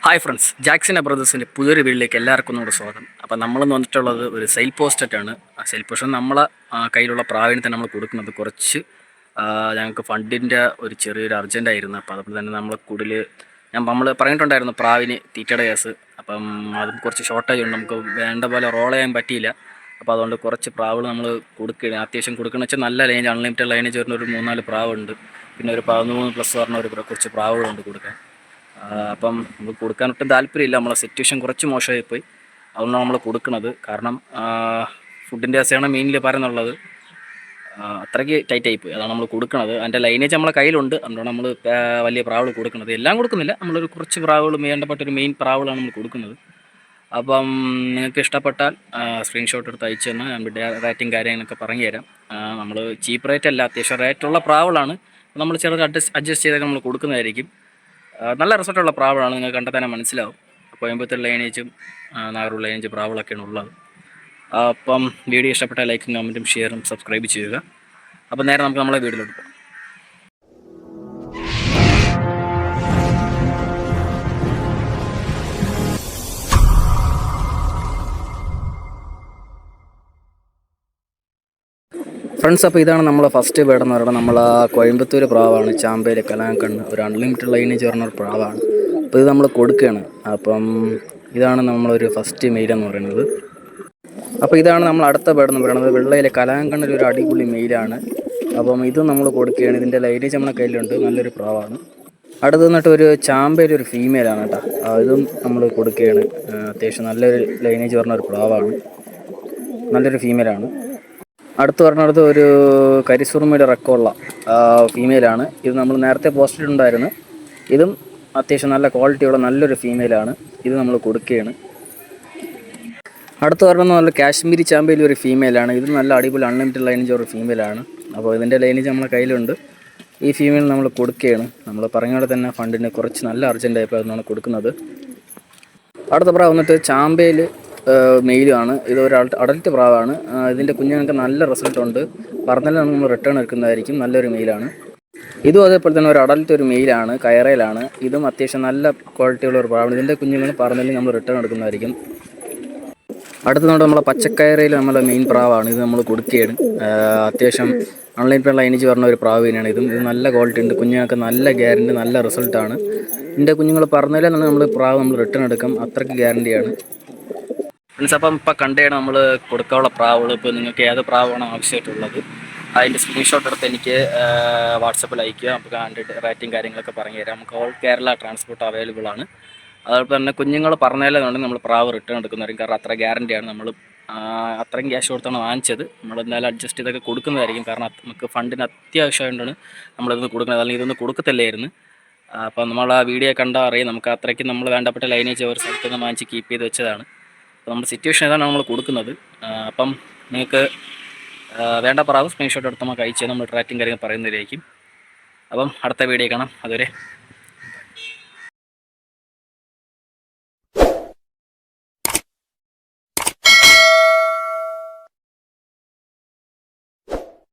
Hi friends, ജാക്സിൻ്റെ ബ്രദേഴ്സിൻ്റെ പുതിയൊരു വീട്ടിലേക്ക് എല്ലാവർക്കും ഒന്നുകൂടെ സ്വാഗതം. അപ്പോൾ നമ്മളെന്ന് വന്നിട്ടുള്ളത് ഒരു സെയിൽ പോസ്റ്റായിട്ടാണ്. ആ സെയിൽ പോസ്റ്റ് നമ്മളെ കയ്യിലുള്ള പ്രാവിനെ തന്നെ നമ്മൾ കൊടുക്കുന്നത് കുറച്ച് ഞങ്ങൾക്ക് ഫണ്ടിൻ്റെ ഒരു ചെറിയൊരു അർജൻറ്റായിരുന്നു. അപ്പോൾ അതുപോലെ തന്നെ നമ്മൾ കൂടുതൽ നമ്മൾ പറഞ്ഞിട്ടുണ്ടായിരുന്നു പ്രാവിന് തീറ്റയുടെ കേസ്. അപ്പം അതും കുറച്ച് ഷോർട്ടേജ് ഉണ്ട്, നമുക്ക് വേണ്ട പോലെ റോൾ ചെയ്യാൻ പറ്റിയില്ല. അപ്പോൾ അതുകൊണ്ട് കുറച്ച് പ്രാവുകൾ നമ്മൾ കൊടുക്കുകയാണ്. അത്യാവശ്യം കൊടുക്കണമെന്ന് വെച്ചാൽ നല്ല ലൈനേജ്, അൺലിമിറ്റഡ് ലൈനേജ് വരുന്ന ഒരു 3-4 പ്രാവുണ്ട്. പിന്നെ ഒരു 13+ പറഞ്ഞ കുറച്ച് പ്രാവുകളുണ്ട് കൊടുക്കാൻ. അപ്പം നമുക്ക് കൊടുക്കാൻ ഒട്ടും താല്പര്യമില്ല, നമ്മളെ സിറ്റുവേഷൻ കുറച്ച് മോശമായിപ്പോയി. അതുകൊണ്ടാണ് നമ്മൾ കൊടുക്കുന്നത്. കാരണം ഫുഡിൻ്റെ കേസാണ് മെയിനിൽ പറയുന്നുള്ളത്. അത്രയ്ക്ക് ടൈറ്റായിപ്പോയി, അതാണ് നമ്മൾ കൊടുക്കുന്നത്. അതിൻ്റെ ലൈനേജ് നമ്മളെ കയ്യിലുണ്ട്, അതുകൊണ്ടാണ് നമ്മൾ വലിയ പ്രാവുകൾ കൊടുക്കുന്നത്. എല്ലാം കൊടുക്കുന്നില്ല, നമ്മളൊരു കുറച്ച് പ്രാവുകൾ വേണ്ടപ്പെട്ടൊരു മെയിൻ പ്രാവുകളാണ് നമ്മൾ കൊടുക്കുന്നത്. അപ്പം നിങ്ങൾക്ക് ഇഷ്ടപ്പെട്ടാൽ സ്ക്രീൻഷോട്ട് എടുത്ത് അയച്ചു തന്നാൽ ഞാൻ റേറ്റും കാര്യങ്ങളൊക്കെ പറഞ്ഞു തരാം. നമ്മൾ ചീപ്പ് റേറ്റ് അല്ല, അത്യാവശ്യം റേറ്റുള്ള പ്രാവുകളാണ്. നമ്മൾ ചെറുത് അഡ്ജസ്റ്റ് ചെയ്തൊക്കെ നമ്മൾ കൊടുക്കുന്നതായിരിക്കും. നല്ല റിസൾട്ടുള്ള പ്രാവുകളാണ്, നിങ്ങൾക്ക് കണ്ടാൽ തന്നെ മനസ്സിലാവും. കോയമ്പത്തൂർ ലൈനേജും നാഗൂർ ലൈനേജ് പ്രാവുകളൊക്കെയാണ് ഉള്ളത്. അപ്പം വീഡിയോ ഇഷ്ടപ്പെട്ടാൽ ലൈക്കും കമൻറ്റും ഷെയറും സബ്സ്ക്രൈബ് ചെയ്യുക. അപ്പം നേരെ നമുക്ക് നമ്മളെ വീഡിയോയിലോട്ട് പോകാം. ഫ്രണ്ട്സ്, അപ്പോൾ ഇതാണ് നമ്മളെ ഫസ്റ്റ് ബേഡ് എന്ന് പറയുന്നത്. നമ്മൾ കോയമ്പത്തൂർ പ്രാവാണ്, ചാമ്പയിൽ കലാങ്കണ്ണ്, ഒരു അൺലിമിറ്റഡ് ലൈനേജ് പറഞ്ഞൊരു പ്രാവാണ്. അപ്പോൾ ഇത് നമ്മൾ കൊടുക്കുകയാണ്. അപ്പം ഇതാണ് നമ്മളൊരു ഫസ്റ്റ് മെയിൽ എന്ന് പറയുന്നത്. അപ്പോൾ ഇതാണ് നമ്മൾ അടുത്ത ബേഡ് എന്ന് പറയുന്നത്. വെള്ളയിലെ കലാങ്കണ്ണിൽ ഒരു അടിപൊളി മെയിലാണ്. അപ്പം ഇതും നമ്മൾ കൊടുക്കുകയാണ്. ഇതിൻ്റെ ലൈനേജ് നമ്മളെ കയ്യിലുണ്ട്, നല്ലൊരു പ്രാവാണ്. അടുത്ത് നിന്നിട്ട് ഒരു ചാമ്പയിൽ ഒരു ഫീമെയിലാണ് കേട്ടോ. ഇതും നമ്മൾ കൊടുക്കുകയാണ്. അത്യാവശ്യം നല്ലൊരു ലൈനേജ് പറഞ്ഞൊരു പ്രാവാണ്, നല്ലൊരു ഫീമെയിലാണ്. അടുത്ത് പറഞ്ഞടുത്ത് ഒരു കരിസുറുമയുടെ റെക്കമുള്ള ഫീമെയിലാണ്. ഇത് നമ്മൾ നേരത്തെ പോസ്റ്റ് ഇട്ടുണ്ടായിരുന്നു. ഇതും അത്യാവശ്യം നല്ല ക്വാളിറ്റിയുള്ള നല്ലൊരു ഫീമെയിലാണ്. ഇത് നമ്മൾ കൊടുക്കുകയാണ്. അടുത്ത് പറഞ്ഞത് നല്ല കാശ്മീരി ചാമ്പയിൽ ഒരു ഫീമെയിലാണ്. ഇത് നല്ല അടിപൊളി അൺലിമിറ്റഡ് ലൈനേജ് ഒരു ഫീമെയിലാണ്. അപ്പോൾ ഇതിൻ്റെ ലൈനേജ് നമ്മളെ കയ്യിലുണ്ട്. ഈ ഫീമെയിൽ നമ്മൾ കൊടുക്കുകയാണ്. നമ്മൾ പറഞ്ഞ പോലെ തന്നെ ഫണ്ടിന് കുറച്ച് നല്ല അർജൻറ്റായപ്പോൾ അതാണ് കൊടുക്കുന്നത്. അടുത്ത പ്രാവ് വന്നിട്ട് ചാമ്പയിൽ മെയിലുമാണ്. ഇത് ഒരു അഡൽറ്റ് പ്രാവാണ്. ഇതിൻ്റെ കുഞ്ഞുങ്ങൾക്ക് നല്ല റിസൾട്ടുണ്ട്. പറഞ്ഞാൽ നമ്മൾ റിട്ടേൺ എടുക്കുന്നതായിരിക്കും. നല്ലൊരു മെയിലാണ്. ഇതും അതേപോലെ തന്നെ ഒരു അഡൽറ്റ് ഒരു മെയിലാണ്, കയറയിലാണ്. ഇതും അത്യാവശ്യം നല്ല ക്വാളിറ്റിയുള്ള ഒരു പ്രാവാണ്. ഇതിൻ്റെ കുഞ്ഞുങ്ങൾ പറഞ്ഞാലും നമ്മൾ റിട്ടേൺ എടുക്കുന്നതായിരിക്കും. അടുത്ത നമ്മളെ പച്ചക്കയറയിൽ നമ്മളെ മെയിൻ പ്രാവാണ്. ഇത് നമ്മൾ കൊടുക്കുകയാണ്. അത്യാവശ്യം അൺലിമിറ്റഡ് ലൈനേജ് പറഞ്ഞ ഒരു പ്രാവ് തന്നെയാണ് ഇതും. ഇത് നല്ല ക്വാളിറ്റി ഉണ്ട്, കുഞ്ഞുങ്ങൾക്ക് നല്ല ഗ്യാരണ്ടി, നല്ല റിസൾട്ടാണ്. ഇതിൻ്റെ കുഞ്ഞുങ്ങൾ പറഞ്ഞാലേ നമ്മൾ പ്രാവ് നമ്മൾ റിട്ടേൺ എടുക്കും, അത്രയ്ക്ക് ഗ്യാരണ്ടിയാണ്. ഫ്രണ്ട്സ്, അപ്പം ഇപ്പം കണ്ടാണ് നമ്മൾ കൊടുക്കാനുള്ള പ്രാവുകൾ. ഇപ്പോൾ നിങ്ങൾക്ക് ഏത് പ്രാവാണ് ആവശ്യമായിട്ടുള്ളത് അതിൻ്റെ സ്ക്രീൻഷോട്ട് എടുത്ത് എനിക്ക് വാട്സപ്പിൽ അയയ്ക്കുക. നമുക്ക് കണ്ടിട്ട് റേറ്റും കാര്യങ്ങളൊക്കെ പറഞ്ഞു തരാം. നമുക്ക് ഓൾ കേരള ട്രാൻസ്പോർട്ട് അവൈലബിൾ ആണ്. അതുപോലെ തന്നെ കുഞ്ഞുങ്ങൾ പറഞ്ഞാലെന്നുണ്ടെങ്കിൽ നമ്മൾ പ്രാവ് റിട്ടേൺ എടുക്കുന്നതായിരിക്കും. കാരണം അത്ര ഗ്യാരണ്ടിയാണ്. നമ്മൾ അത്രയും ക്യാഷ് കൊടുത്താണ് വാങ്ങിച്ചത്. നമ്മൾ എന്തായാലും അഡ്ജസ്റ്റ് ചെയ്തൊക്കെ കൊടുക്കുന്നതായിരിക്കും. കാരണം നമുക്ക് ഫണ്ടിന് അത്യാവശ്യമായിട്ടാണ് നമ്മളിതൊന്ന് കൊടുക്കുന്നത്, അല്ലെങ്കിൽ ഇതൊന്നും കൊടുക്കത്തില്ലായിരുന്നു. അപ്പം നമ്മൾ ആ വീഡിയോ കണ്ടാൽ അറിയാം, നമുക്ക് അത്രയ്ക്ക് നമ്മൾ വേണ്ടപ്പെട്ട ലൈനേജ് ഒരു സ്ഥലത്ത് നിന്ന് വാങ്ങിച്ച് കീപ്പ് ചെയ്ത് വെച്ചതാണ്. അപ്പോൾ നമ്മുടെ സിറ്റുവേഷൻ ഏതാണ് നമ്മൾ കൊടുക്കുന്നത്. അപ്പം നിങ്ങൾക്ക് വേണ്ട പ്രാവ് സ്ക്രീൻഷോട്ട് എടുത്ത് നമുക്ക് അയച്ച് നമ്മൾ റേറ്റും കാര്യങ്ങൾ പറയുന്നതിലായിരിക്കും. അപ്പം അടുത്ത വീഡിയോ കാണാം. അതുവരെ